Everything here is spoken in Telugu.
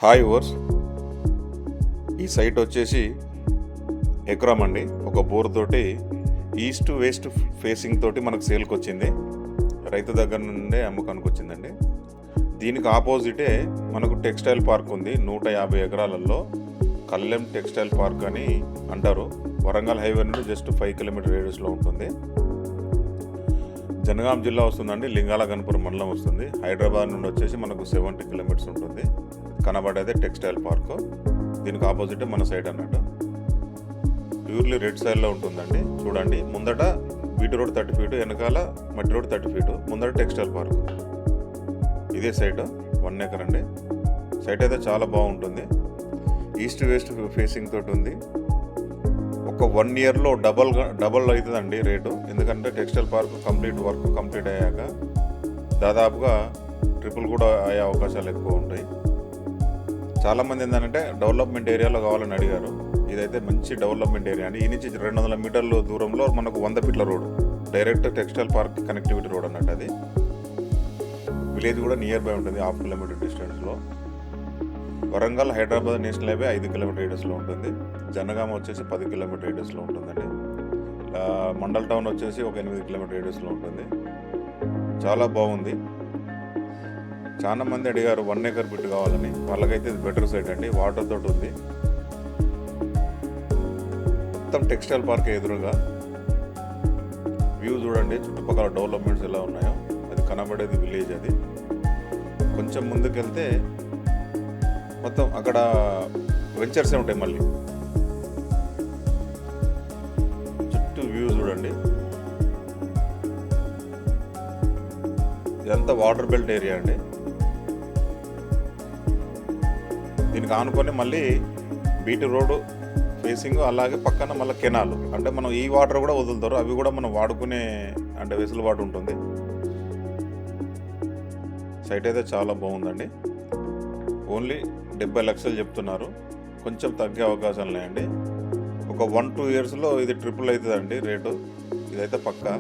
హాయ్ ఓర్స్, ఈ సైట్ వచ్చేసి ఎకరం అండి. ఒక బోర్ తోటి ఈస్ట్ వెస్ట్ ఫేసింగ్ తోటి మనకు సేల్కి వచ్చింది. రైతు దగ్గర నుండే అమ్మకానికి వచ్చిందండి. దీనికి ఆపోజిటే మనకు టెక్స్టైల్ పార్క్ ఉంది. 150 ఎకరాలలో కల్లెం టెక్స్టైల్ పార్క్ అని అంటారు. వరంగల్ హైవే నుండి జస్ట్ 5 కిలోమీటర్ రేడియస్లో ఉంటుంది. జనగాం జిల్లా వస్తుందండి. లింగాల గణపురం మండలం వస్తుంది. హైదరాబాద్ నుండి వచ్చేసి మనకు 70 కిలోమీటర్స్ ఉంటుంది. కనబడేదే టెక్స్టైల్ పార్క్. దీనికి ఆపోజిట్ మన సైడ్ అన్నట్టు ప్యూర్లీ రెడ్ సైడ్లో ఉంటుందండి. చూడండి, ముందట బీటీ రోడ్ 30 ఫీటు, వెనకాల మట్టి రోడ్ 30 ఫీటు, ముందట టెక్స్టైల్ పార్క్. ఇదే సైట్ 1 ఎకర్ అండి. సైట్ అయితే చాలా బాగుంటుంది. ఈస్ట్ వెస్ట్ ఫేసింగ్ తోటి ఉంది. ఒక 1 ఇయర్లో డబల్ అవుతుందండి రేటు. ఎందుకంటే టెక్స్టైల్ పార్క్ వర్క్ కంప్లీట్ అయ్యాక దాదాపుగా ట్రిపుల్ కూడా అయ్యే అవకాశాలు ఎక్కువ ఉంటాయి. చాలామంది ఏంటంటే డెవలప్మెంట్ ఏరియాలో కావాలని అడిగారు. ఇదైతే మంచి డెవలప్మెంట్ ఏరియా అండి. ఈ నుంచి 200 మీటర్ల దూరంలో మనకు 100 ఫీట్ల road, direct textile park connectivity road అన్నట్టు. అది విలేజ్ కూడా నియర్ బై ఉంటుంది, 1/2 కిలోమీటర్ డిస్టెన్స్లో. Warangal Hyderabad national highway 5 kilometre రేడియస్లో ఉంటుంది. జనగామ వచ్చేసి 10 కిలోమీటర్ రేడియస్లో ఉంటుందండి. మండల్ టౌన్ వచ్చేసి ఒక 8 కిలోమీటర్ రేడియస్లో ఉంటుంది. చాలా బాగుంది. చాలా మంది అడిగారు 1 ఎకర్ బిట్ కావాలని. వాళ్ళకైతే ఇది బెటర్ సైట్ అండి. వాటర్ తోటి ఉంది. మొత్తం టెక్స్టైల్ పార్క్ ఎదురుగా వ్యూ చూడండి. చుట్టుపక్కల డెవలప్మెంట్స్ ఎలా ఉన్నాయో అది కనబడేది విలేజ్. అది కొంచెం ముందుకెళ్తే మొత్తం అక్కడ వెంచర్సే ఉంటాయి. మళ్ళీ చుట్టూ వ్యూ చూడండి. ఇదంతా వాటర్ బెల్ట్ ఏరియా అండి. దీనికి ఆనుకొని మళ్ళీ బీటీ రోడ్డు ఫేసింగ్, అలాగే పక్కన మళ్ళీ కెనాల్. అంటే మనం ఈ వాటర్ కూడా వదులుతారు, అవి కూడా మనం వాడుకునే అంటే వెసులుబాటు ఉంటుంది. సైట్ అయితే చాలా బాగుందండి. ఓన్లీ 70 లక్షలు చెప్తున్నారు. కొంచెం తగ్గే అవకాశాలు ఉన్నాయండి. ఒక 1-2 ఇయర్స్లో ఇది ట్రిపుల్ అవుతుందండి రేటు. ఇదైతే పక్కా.